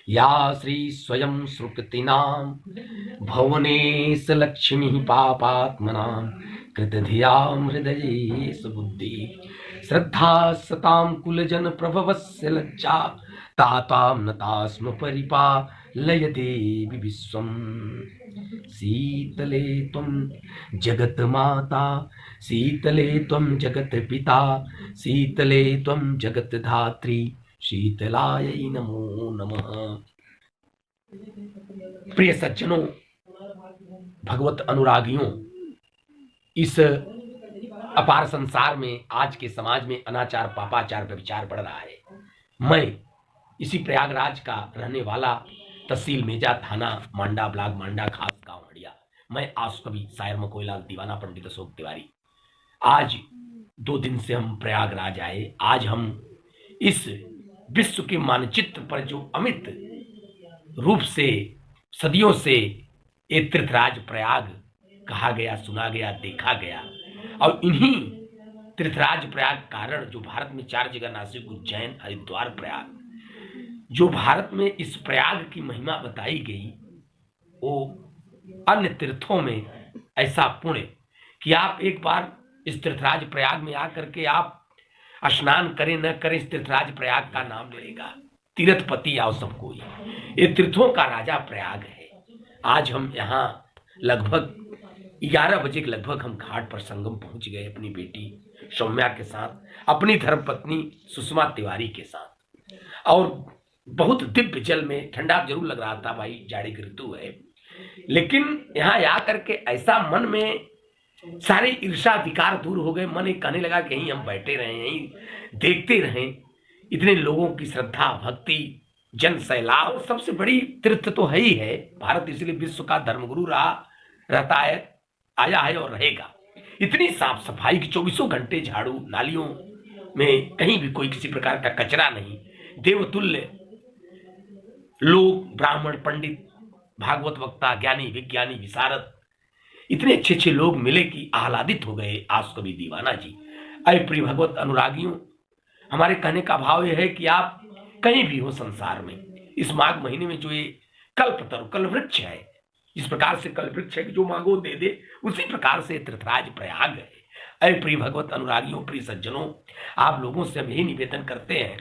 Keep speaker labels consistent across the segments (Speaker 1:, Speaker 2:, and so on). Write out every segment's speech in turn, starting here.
Speaker 1: या श्री स्वयं सुकृतिनां भुवनेश लक्ष्मी पापात्मनां कृतधियां हृदये सुबुद्धि श्रद्धा सतां कुलजन प्रभवस्य लज्जा तातां नतास्म परिपालय देवी विश्वम्। शीतले त्वं जगत माता, शीतले त्वं जगत पिता, शीतले त्वं जगत धात्री, शीतलायै नमो नमः। प्रिय सज्जनों, भगवत अनुरागियों, इस अपार संसार में आज के समाज में अनाचार, पापाचार, व्यभिचार बढ़ रहा है। मैं इसी प्रयागराज का रहने वाला, तहसील मेजा, थाना मांडा, ब्लॉक मांडा, खास गांव हड़िया, मैं आज कवि शायर मकोईलाल दीवाना पंडित अशोक तिवारी। आज 2 दिन से हम प्रयागराज आए। आज हम इस विश्व के मानचित्र पर जो अमित रूप से सदियों से ये तीर्थराज प्रयाग कहा गया, सुना गया, देखा गया, और इन्हीं तीर्थराज प्रयाग कारण जो भारत में 4 जगह, नासिक, उज्जैन, हरिद्वार, प्रयाग, जो भारत में इस प्रयाग की महिमा बताई गई, वो अन्य तीर्थों में ऐसा पुण्य कि आप एक बार इस तीर्थराज प्रयाग में आकर के आप स्नान करें न करें, इस तीर्थराज प्रयाग का नाम लेगा। तीर्थपति आओ सब कोई, ये तीर्थों का राजा प्रयाग है। आज हम यहाँ लगभग 11 बजे के लगभग हम घाट पर संगम पहुंच गए, अपनी बेटी सौम्या के साथ, अपनी धर्मपत्नी सुषमा तिवारी के साथ। और बहुत दिव्य जल में, ठंडा जरूर लग रहा था भाई, जाड़े की ऋतु है, लेकिन यहाँ आकर के ऐसा मन में सारे ईर्षा विकार दूर हो गए। मन एक कहने लगा कि यहीं हम बैठे रहे, यहीं देखते रहें। इतने लोगों की श्रद्धा, भक्ति, जन सैलाब, सबसे बड़ी तीर्थ तो है ही है। भारत इसलिए विश्व का धर्मगुरु रहता है, आया है और रहेगा। इतनी साफ सफाई की 24 घंटे झाड़ू, नालियों में कहीं भी कोई किसी प्रकार का कचरा नहीं, देवतुल्य लोग, ब्राह्मण, पंडित, भागवत वक्ता, ज्ञानी, विज्ञानी, विशारद, इतने अच्छे अच्छे लोग मिले कि आह्लादित हो गए आज कवि दीवाना जी। अय प्रिय भगवत अनुरागियों, हमारे कहने का भाव यह है कि आप कहीं भी हो संसार में, इस माघ महीने में जो ये कल्पतरु, कल्पवृक्ष है, इस प्रकार से कल्पवृक्ष है कि जो मांगो दे दे, उसी प्रकार से तीर्थराज प्रयाग है। अय प्रिय भगवत अनुरागियों, प्रिय सज्जनों, आप लोगों से हम यही निवेदन करते हैं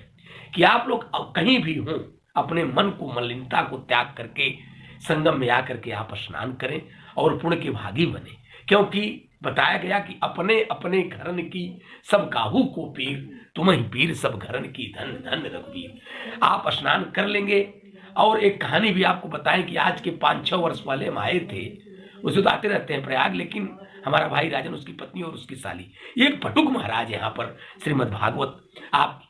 Speaker 1: कि आप लोग कहीं भी हों, अपने मन को, मलिनता को त्याग करके संगम में आकर के आप स्नान करें और पुण्य के भागी बने। क्योंकि बताया गया कि अपने अपने घरन की सब काहू को पीर, तुम्हें पीर सब घरन की, धन धन रघुवीर। आप स्नान कर लेंगे। और एक कहानी भी आपको बताएं कि आज के 5-6 वर्ष वाले हम आए थे, उसे तो आते रहते हैं प्रयाग, लेकिन हमारा भाई राजन, उसकी पत्नी और उसकी साली, एक पटुक महाराज यहाँ पर श्रीमद् भागवत आप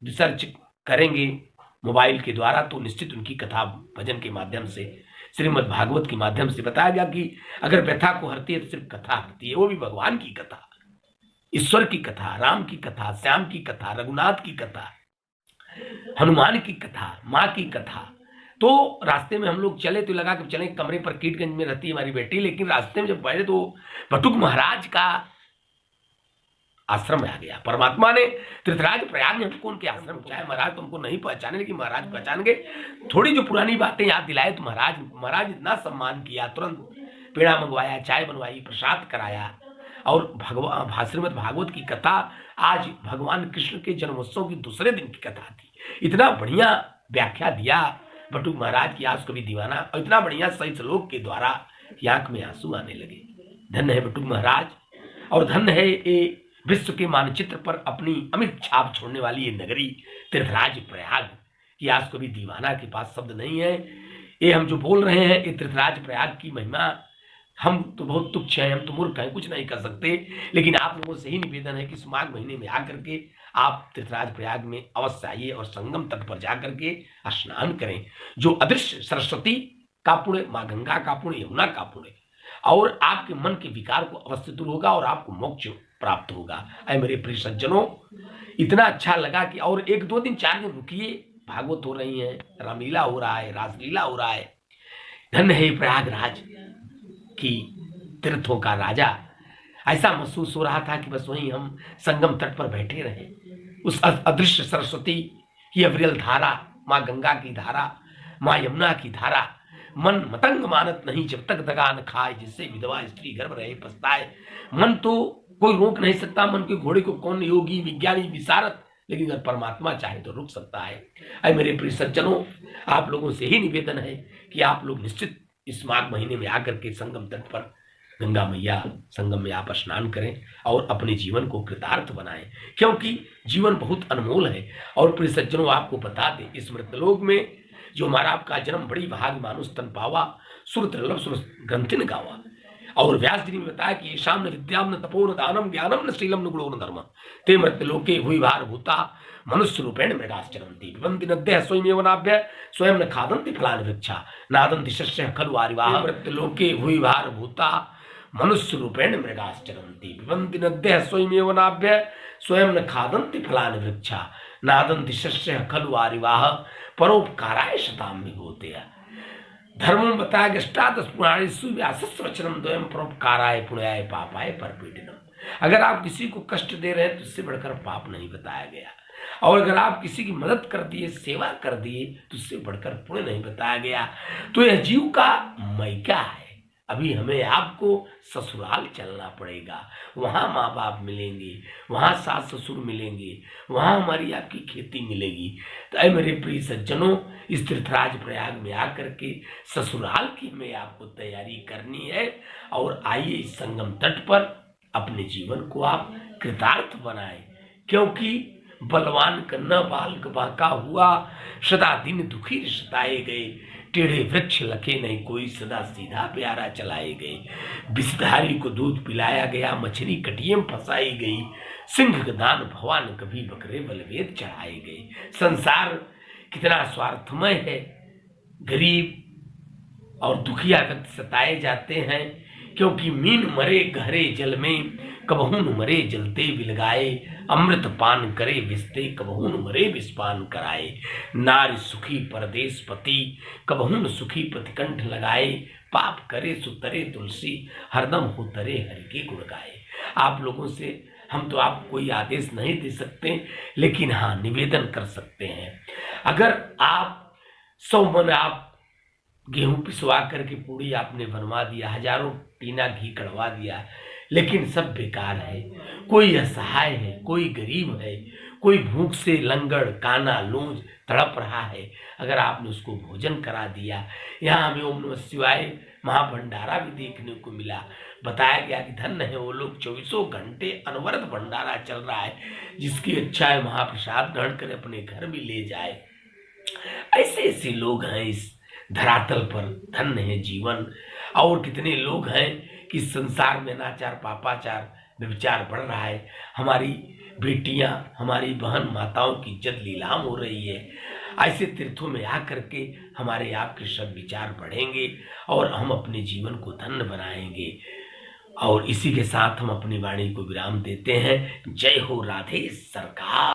Speaker 1: रिसर्च करेंगे मोबाइल के द्वारा तो निश्चित उनकी कथा भजन के माध्यम से, श्रीमद् भागवत के माध्यम से बताया गया कि अगर व्यथा को हरती है तो सिर्फ कथा हरती है, वो भी भगवान की कथा, ईश्वर की कथा, राम की कथा, श्याम की कथा, रघुनाथ की कथा, हनुमान की कथा, माँ की कथा। तो रास्ते में हम लोग चले तो लगा कि चले, कमरे पर कीटगंज में रहती है हमारी बेटी, लेकिन रास्ते में जब बैठे तो भटुक महाराज का आश्रम में आ गया। परमात्मा ने तीर्थराज प्रयाग में हमको उनके आश्रम, चाहे महाराज तुमको नहीं पहचाने, लेकिन महाराज पहचान गए। थोड़ी जो पुरानी बातें याद दिलाए तो महाराज इतना सम्मान किया, तुरंत पेड़ा मंगवाया, चाय बनवाई, प्रसाद कराया। और श्रीमद् भागवत की कथा आज भगवान कृष्ण के जन्मोत्सव की दूसरे दिन की कथा थी। इतना बढ़िया व्याख्या दिया बटुक महाराज की आज कवि दीवाना, और इतना बढ़िया सही श्लोक के द्वारा आंख में आंसू आने लगे। धन्य है बटुक महाराज, और धन्य है ये विश्व के मानचित्र पर अपनी अमित छाप छोड़ने वाली ये नगरी तीर्थराज प्रयाग की। आज कवि दीवाना के पास शब्द नहीं है। ये हम जो बोल रहे हैं, ये तीर्थराज प्रयाग की महिमा, हम तो बहुत तुच्छ हैं, हम तो मूर्ख हैं, कुछ नहीं कर सकते। लेकिन आप लोगों से ही निवेदन है कि इस माघ महीने में आकर के आप तीर्थराज प्रयाग में अवश्य आइए और संगम तट पर जाकर के स्नान करें। जो अदृश्य सरस्वती का पुण्य, माँ गंगा का पुण्य, यमुना का पुण्य, और आपके मन के विकार को अवश्य दूर होगा और आपको मोक्ष प्राप्त होगा। अरे मेरे प्रिय सज्जनों, इतना अच्छा लगा कि और 1-2 दिन 4 दिन रुकिए, भागवत हो रही है, रामलीला हो रहा है, रासलीला हो रहा है। धन्य है प्रयागराज की तीर्थों का राजा। ऐसा महसूस हो रहा था कि बस वहीं हम संगम तट पर बैठे रहे, उस अदृश्य सरस्वती की अविरल धारा माँ गंगा की धारा, माँ यमुना की धारा। मन मतंग मानत नहीं जब तक दगा न खाए, जिससे विधवा स्त्री गर्भ रहे पछताए। मन तो कोई रोक नहीं सकता, मन के घोड़े को कौन योगी विज्ञानी विशारद, लेकिन अगर परमात्मा चाहे तो रुक सकता है। अरे मेरे प्रिय सज्जनों, आप लोगों से ही निवेदन है कि आप लोग निश्चित इस माघ महीने में आकर के संगम तट पर गंगा मैया संगम में आप स्नान करें और अपने जीवन को कृतार्थ बनाएं, क्योंकि जीवन बहुत अनमोल है। और प्रिय सज्जनों, आपको बता दें, इस मृतलोक में जो हमारा आपका जन्म बड़ी भाग मानुष तन पावा, सुर त्रिलभ सुर ग्रंथिन गावा। और व्यास जी ने बताया कि येषाम न विद्याम न तपो न दानम ज्ञानम न शीलम न गुणो न धर्म ते मृतलोके हुई भार भूता मनुष्य रूपेण मृगाश्चरन्ति पिबन्ति नद्यः स्वयमेव नाभ्य स्वयं न खादन्ति फलानि वृक्षा नादन्ति शस्यः खलु आरिवाः मृतलोके हुई भार भूता मनुष्य रूपेण मृगाश्चरन्ति पिबन्ति नद्यः स्वयमेव नाभ्य स्वयं न खादन्ति फलानि वृक्षा नादन्ति शस्यः खलु आरिवाः परोपकाराय शताम विभूते। धर्म बताया कि अष्टादश पुराणेषु व्यासस्वचनम द्वयम परोपकाराय पुण्याय पापाय परपीडनम। अगर आप किसी को कष्ट दे रहे हैं तो इससे बढ़कर पाप नहीं बताया गया, और अगर आप किसी की मदद कर दिए, सेवा कर दिए, तो इससे बढ़कर पुण्य नहीं बताया गया। तो यह जीव का मैका है। अभी हमें आपको ससुराल चलना पड़ेगा, वहाँ माँ बाप मिलेंगे, वहाँ सास ससुर मिलेंगे, वहाँ हमारी आपकी खेती मिलेगी। तो ऐ मेरे प्रिय सज्जनों, इस तीर्थराज प्रयाग में आकर के ससुराल की हमें आपको तैयारी करनी है। और आइए इस संगम तट पर अपने जीवन को आप कृतार्थ बनाएं, क्योंकि बलवान का न बालक बांका हुआ, सदा दिन दुखी सताए गए। टेढ़े वृक्ष लखे नहीं कोई, सदा सीधा प्यारा चलाए गए। विषधारी को दूध पिलाया गया, मछली कटिये में फंसाई गई। सिंह का दान भगवान कभी बकरे बलवेद चढ़ाए गए। संसार कितना स्वार्थमय है। गरीब और दुखिया व्यक्ति सताए जाते हैं, क्योंकि मीन मरे गहरे जल में, कबहून मरे जलते बिलगाए। अमृत पान करे विस्ते, कबहून मरे विषपान कराए। नारी सुखी परदेश पति, कबहून सुखी प्रतिकंठ लगाए। पाप करे सुतरे तुलसी, हरदम हो तरे हरि के गुण गाए। आप लोगों से हम तो आपको कोई आदेश नहीं दे सकते, लेकिन हाँ निवेदन कर सकते हैं। अगर आप 100 मन आप गेहूं पिसवा करके पूड़ी आपने बनवा दिया, हजारों टीना घी कढ़वा दिया, लेकिन सब बेकार है। कोई असहाय है, कोई गरीब है, कोई भूख से लंगड़ काना लूंज तड़प रहा है, अगर आपने उसको भोजन करा दिया। यहाँ हमें ओम नमः शिवाय महाभंडारा भी देखने को मिला। बताया गया कि धन्य है वो लोग, 24 घंटे अनवरत भंडारा चल रहा है। जिसकी इच्छा है महाप्रसाद ग्रहण कर अपने घर भी ले जाए। ऐसे ऐसे लोग हैं इस धरातल पर, धन्य है जीवन। और कितने लोग हैं कि संसार में अनाचार पापाचार व्यभिचार बढ़ रहा है। हमारी बेटियां, हमारी बहन माताओं की इज्जत लीलाम हो रही है। ऐसे तीर्थों में आकर के हमारे आपके सद्विचार बढ़ेंगे और हम अपने जीवन को धन्य बनाएंगे। और इसी के साथ हम अपनी वाणी को विराम देते हैं। जय हो राधे सरकार।